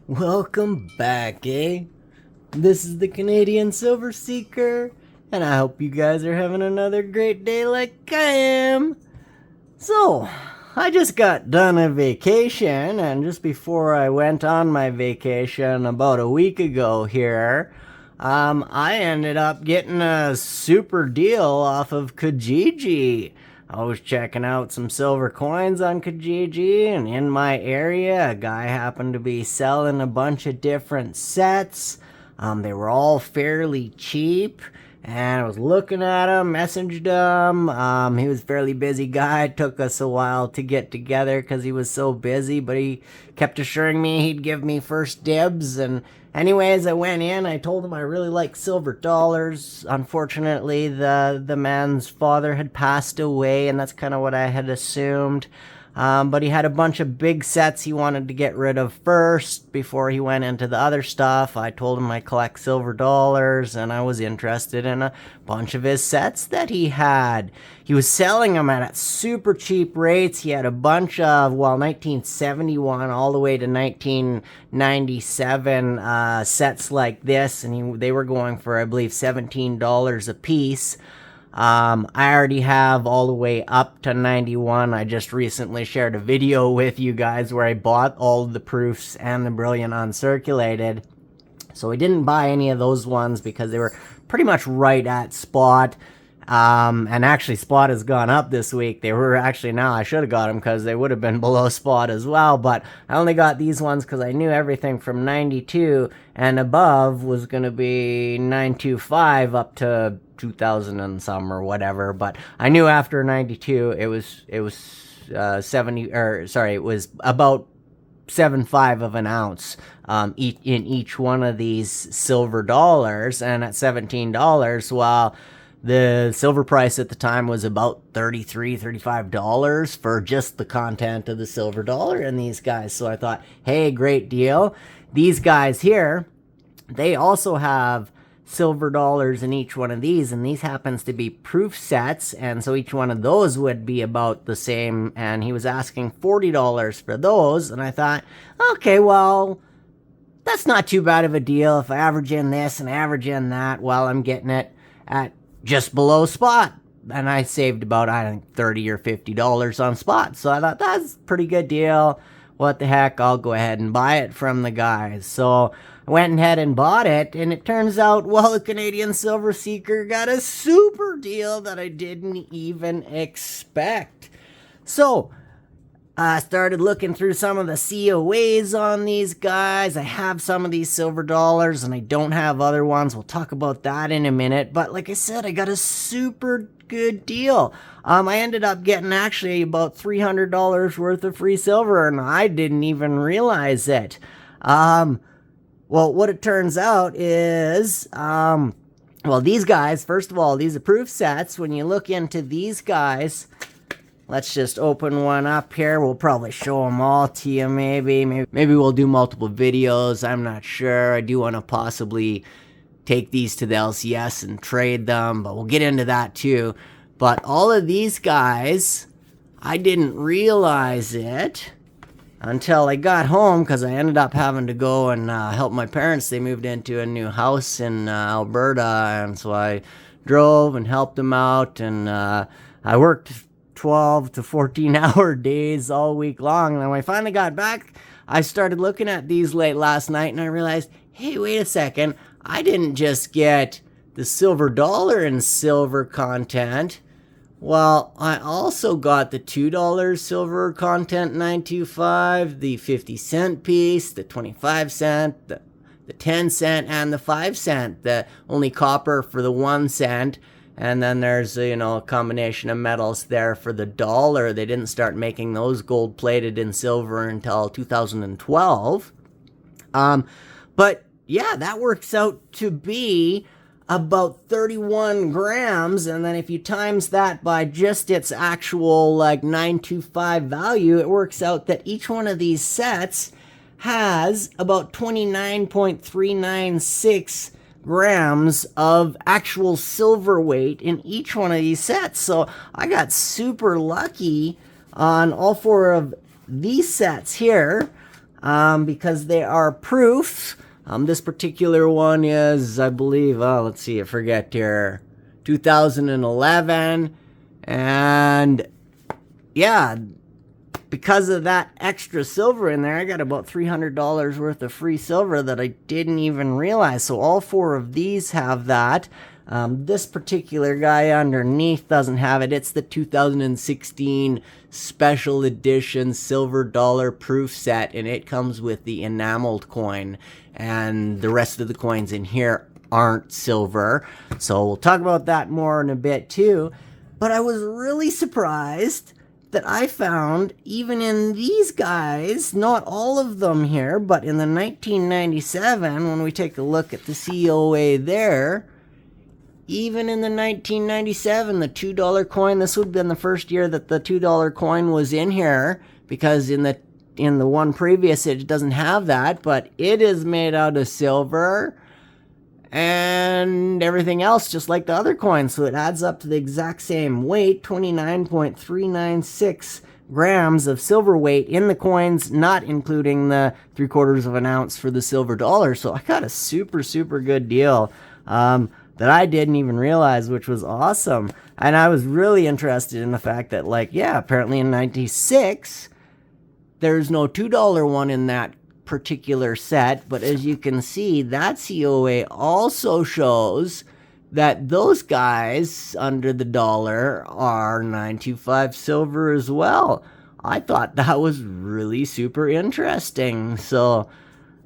Welcome back, eh? This is the Canadian Silver Seeker, and I hope you guys are having another great day like I am. So, I just got done a vacation, and just before I went on my vacation about a week ago here, I ended up getting a super deal off of Kijiji. I was checking out some silver coins on Kijiji, and in my area, a guy happened to be selling a bunch of different sets. They were all fairly cheap, and I was looking at him, messaged him. He was a fairly busy guy. It took us a while to get together because he was so busy, but he kept assuring me he'd give me first dibs. And anyways, I went in. I told him I really like silver dollars. Unfortunately, the man's father had passed away, and that's kind of what I had assumed. But he had a bunch of big sets he wanted to get rid of first before he went into the other stuff. I told him I collect silver dollars and I was interested in a bunch of his sets that he had. He was selling them at super cheap rates. He had a bunch of, 1971 all the way to 1997 sets like this, and they were going for, I believe, $17 a piece. I already have all the way up to 91. I just recently shared a video with you guys where I bought all the proofs and the brilliant uncirculated. So I didn't buy any of those ones because they were pretty much right at spot. And actually spot has gone up this week. They were actually, now I should have got them because they would have been below spot as well, but I only got these ones because I knew everything from 92 and above was going to be 925 up to 2000 and some or whatever, but I knew after 92 it was 70, or sorry, it was about 7.5 of an ounce in each one of these silver dollars. And at $17, well, the silver price at the time was about $35 for just the content of the silver dollar in these guys. So I thought, hey, great deal. These guys here, they also have silver dollars in each one of these, and these happens to be proof sets, and so each one of those would be about the same, and he was asking $40 for those, and I thought, okay, well, that's not too bad of a deal. If I average in this and average in that, well, I'm getting it at just below spot, and I saved about, I think, $30 or $50 on spot. So I thought, that's a pretty good deal. What the heck, I'll go ahead and buy it from the guys. So I went ahead and bought it, and it turns out, well, the Canadian Silver Seeker got a super deal that I didn't even expect. So I started looking through some of the COAs on these guys. I have some of these silver dollars, and I don't have other ones. We'll talk about that in a minute. But like I said, I got a super good deal. I ended up getting actually about $300 worth of free silver, and I didn't even realize it. Well, what it turns out is, these guys, first of all, these are proof sets. When you look into these guys, let's just open one up here. We'll probably show them all to you, maybe we'll do multiple videos. I'm not sure. I do want to possibly take these to the LCS and trade them, but we'll get into that too. But all of these guys, I didn't realize it until I got home, because I ended up having to go and help my parents. They moved into a new house in Alberta, and so I drove and helped them out, and I worked 12 to 14 hour days all week long. And then when I finally got back, I started looking at these late last night, and I realized, hey, wait a second, I didn't just get the silver dollar and silver content. Well, I also got the $2 silver content 925, the 50-cent piece, the 25-cent, the 10-cent, and the 5-cent, the only copper for the 1 cent. And then there's, a combination of metals there for the dollar. They didn't start making those gold-plated in silver until 2012. But yeah, that works out to be about 31 grams. And then if you times that by just its actual 925 value, it works out that each one of these sets has about 29.396 grams of actual silver weight in each one of these sets. So I got super lucky on all four of these sets here. because they are proof. This particular one is, I believe, let's see, I forget here, 2011. And yeah, because of that extra silver in there, I got about $300 worth of free silver that I didn't even realize. So all 4 of these have that. This particular guy underneath doesn't have it. It's the 2016 special edition silver dollar proof set, and it comes with the enameled coin, and the rest of the coins in here aren't silver. So we'll talk about that more in a bit too. But I was really surprised that I found, even in these guys, not all of them here, but in the 1997, when we take a look at the COA there, even in the 1997, the $2 coin, this would have been the first year that the $2 coin was in here, because in the one previous it doesn't have that, but it is made out of silver and everything else just like the other coins, so it adds up to the exact same weight, 29.396 grams of silver weight in the coins, not including the 3/4 of an ounce for the silver dollar. So I got a super good deal that I didn't even realize, which was awesome. And I was really interested in the fact that, like, yeah, apparently in 96 there's no $2 one in that particular set, but as you can see, that COA also shows that those guys under the dollar are 925 silver as well. I thought that was really super interesting. So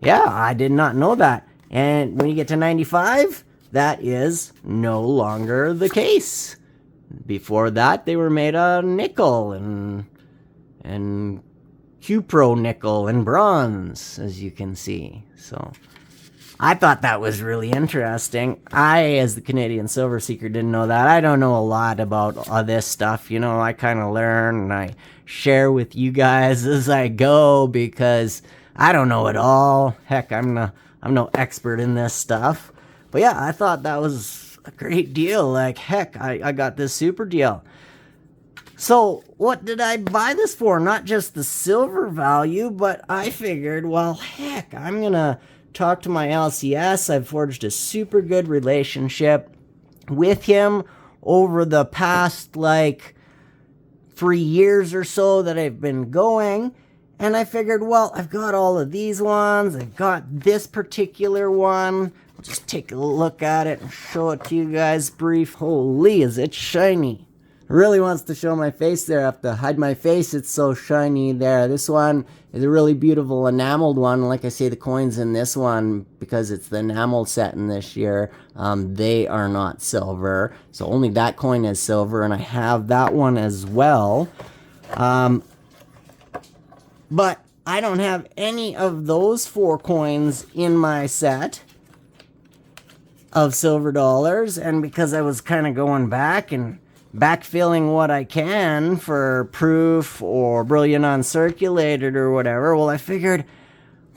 yeah, I did not know that. And when you get to 95, that is no longer the case. Before that, they were made of nickel and Q-Pro nickel and bronze, as you can see. So I thought that was really interesting. I, as the Canadian Silver Seeker, didn't know that. I don't know a lot about all this stuff. You know, I kind of learn and I share with you guys as I go, because I don't know it all. Heck, I'm no expert in this stuff. But yeah, I thought that was a great deal. Like, heck, I got this super deal. So what did I buy this for? Not just the silver value, but I figured, well, heck, I'm going to talk to my LCS. I've forged a super good relationship with him over the past, 3 years or so that I've been going. And I figured, well, I've got all of these ones. I've got this particular one. I'll just take a look at it and show it to you guys brief. Holy, is it shiny. Really wants to show my face there. I have to hide my face. It's so shiny there. This one is a really beautiful enameled one. Like I say, the coins in this one, because it's the enameled set in this year, they are not silver. So only that coin is silver, and I have that one as well. But I don't have any of those 4 coins in my set of silver dollars. And because I was kind of going back and backfilling what I can for proof or brilliant uncirculated or whatever, well, I figured,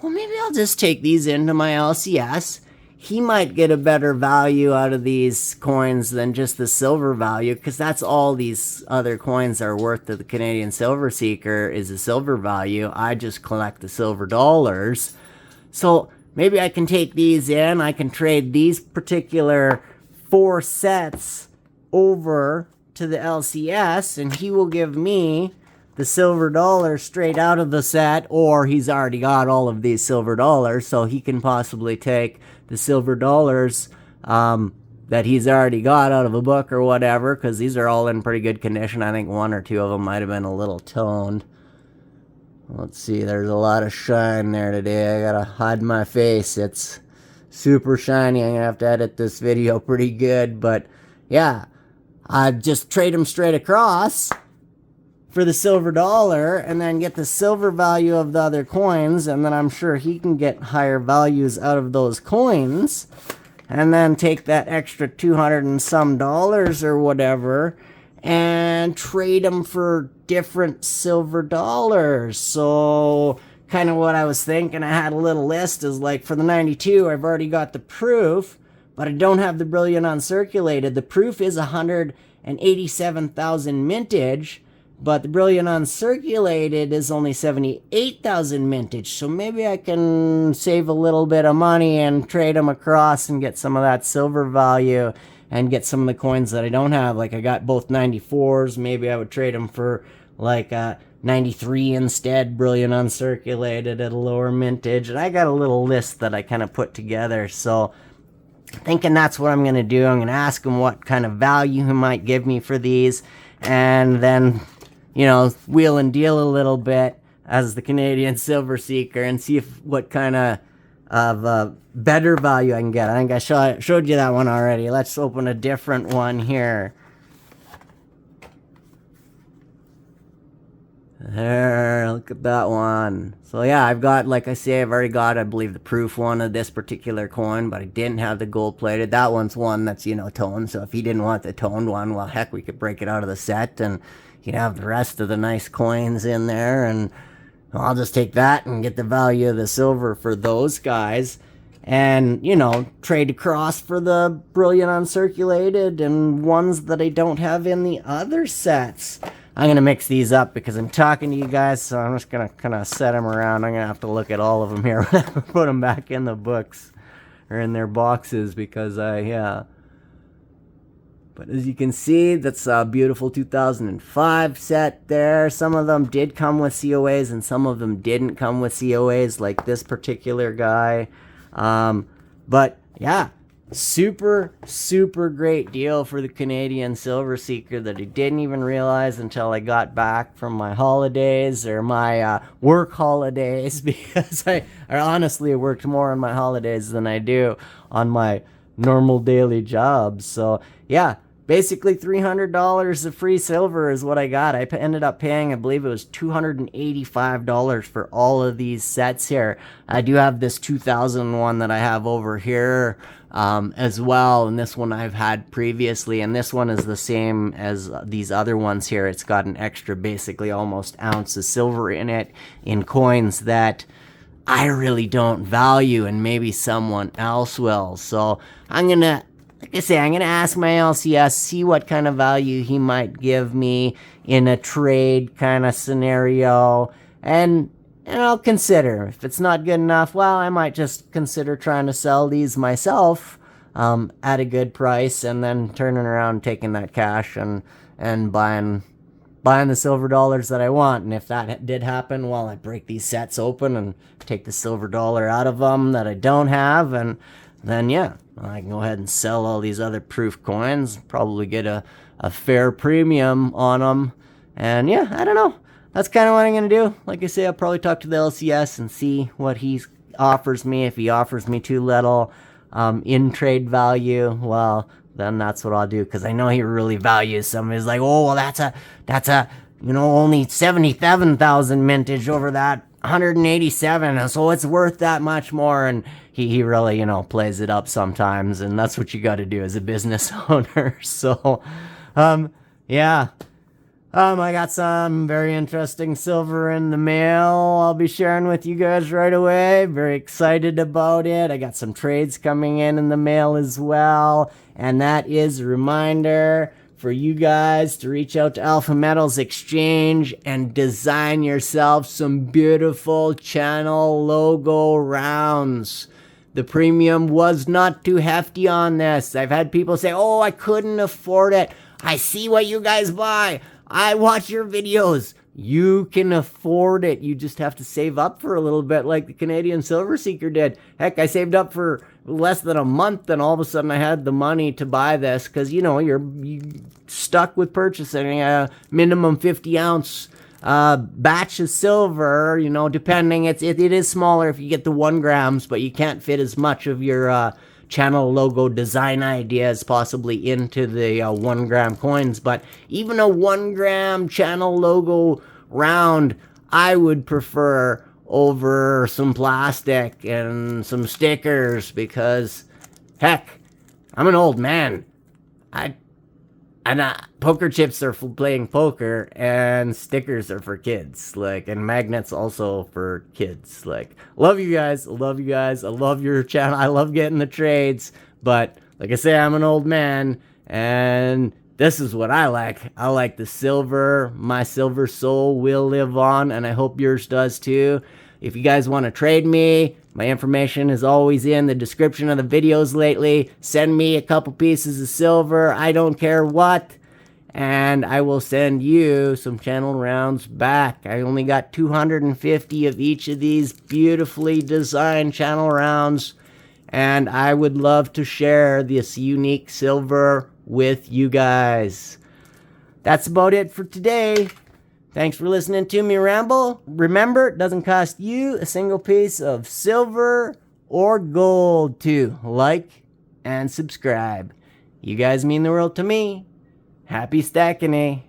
well, maybe I'll just take these into my LCS. He might get a better value out of these coins than just the silver value, because that's all these other coins are worth to the Canadian Silver Seeker, is the silver value. I just collect the silver dollars. So maybe I can take these in. I can trade these particular 4 sets over to the LCS, and he will give me the silver dollar straight out of the set, or he's already got all of these silver dollars, so he can possibly take the silver dollars that he's already got out of a book or whatever, because these are all in pretty good condition. I think 1 or 2 of them might have been a little toned. Let's see, there's a lot of shine there today. I gotta hide my face. It's super shiny. I'm gonna have to edit this video pretty good, but yeah, I'd just trade them straight across for the silver dollar, and then get the silver value of the other coins, and then I'm sure he can get higher values out of those coins, and then take that extra 200 and some dollars or whatever and trade them for different silver dollars. So kind of what I was thinking, I had a little list, is like for the 92, I've already got the proof, but I don't have the brilliant uncirculated. The proof is 187,000 mintage, But the Brilliant Uncirculated is only 78,000 mintage, so maybe I can save a little bit of money and trade them across and get some of that silver value and get some of the coins that I don't have. Like I got both 94s, maybe I would trade them for like 93 instead, Brilliant Uncirculated at a lower mintage. And I got a little list that I kind of put together, so thinking that's what I'm going to do. I'm going to ask him what kind of value he might give me for these, and then, you know, wheel and deal a little bit as the Canadian Silver Seeker and see if what kind of better value I can get. I think I showed you that one already. Let's open a different one here. There, look at that one. So yeah, I've got, like I say, I've already got, I believe, the proof one of this particular coin, but I didn't have the gold plated. That one's one that's, you know, toned. So if he didn't want the toned one, well, heck, we could break it out of the set and you have the rest of the nice coins in there, and I'll just take that and get the value of the silver for those guys, and, you know, trade across for the Brilliant Uncirculated and ones that I don't have in the other sets. I'm going to mix these up because I'm talking to you guys, so I'm just going to kind of set them around. I'm going to have to look at all of them here when I put them back in the books or in their boxes because But as you can see, that's a beautiful 2005 set there. Some of them did come with COAs and some of them didn't come with COAs, like this particular guy. But yeah, super great deal for the Canadian Silver Seeker that I didn't even realize until I got back from my holidays or my work holidays, because I honestly worked more on my holidays than I do on my normal daily jobs. So yeah, basically $300 of free silver is what I got. I ended up paying, I believe it was $285 for all of these sets here. I do have this 2001 that I have over here as well, and this one I've had previously, and this one is the same as these other ones here. It's got an extra, basically almost ounce of silver in it in coins that I really don't value, and maybe someone else will. So I'm gonna, like I say, I'm gonna ask my LCS, see what kind of value he might give me in a trade kind of scenario, and I'll consider. If it's not good enough, well, I might just consider trying to sell these myself at a good price, and then turning around, taking that cash and buying the silver dollars that I want. And if that did happen, well, I break these sets open and take the silver dollar out of them that I don't have, and then yeah, I can go ahead and sell all these other proof coins, probably get a fair premium on them. And yeah, I don't know. That's kind of what I'm going to do. Like I say, I'll probably talk to the LCS and see what he offers me. If he offers me too little in trade value, well, then that's what I'll do, because I know he really values some. He's like, oh, well, that's a you know, only 77,000 mintage over that 187, so it's worth that much more. And he really, you know, plays it up sometimes, and that's what you got to do as a business owner. So yeah, I got some very interesting silver in the mail I'll be sharing with you guys right away. Very excited about it. I got some trades coming in the mail as well, and that is a reminder for you guys to reach out to Alpha Metals Exchange and design yourself some beautiful channel logo rounds. The premium was not too hefty on this. I've had people say, oh, I couldn't afford it. I see what you guys buy. I watch your videos. You can afford it. You just have to save up for a little bit, like the Canadian Silver Seeker did. Heck, I saved up for less than a month, and all of a sudden I had the money to buy this, because, you know, you're stuck with purchasing a minimum 50-ounce batch of silver, you know, depending. It is smaller if you get the 1 grams, but you can't fit as much of your channel logo design ideas possibly into the 1 gram coins. But even a 1 gram channel logo round, I would prefer over some plastic and some stickers, because heck, I'm an old man. Poker chips are for playing poker, and stickers are for kids, like, and magnets also for kids. Like, love you guys, I love your channel, I love getting the trades, but like I say, I'm an old man, and This is what I like. I like the silver. My silver soul will live on, and I hope yours does too. If you guys want to trade me, my information is always in the description of the videos lately. Send me a couple pieces of silver. I don't care what. And I will send you some channel rounds back. I only got 250 of each of these beautifully designed channel rounds. And I would love to share this unique silver with you guys. That's about it for today. Thanks for listening to me ramble. Remember, it doesn't cost you a single piece of silver or gold to like and subscribe. You guys mean the world to me. Happy stacking, eh?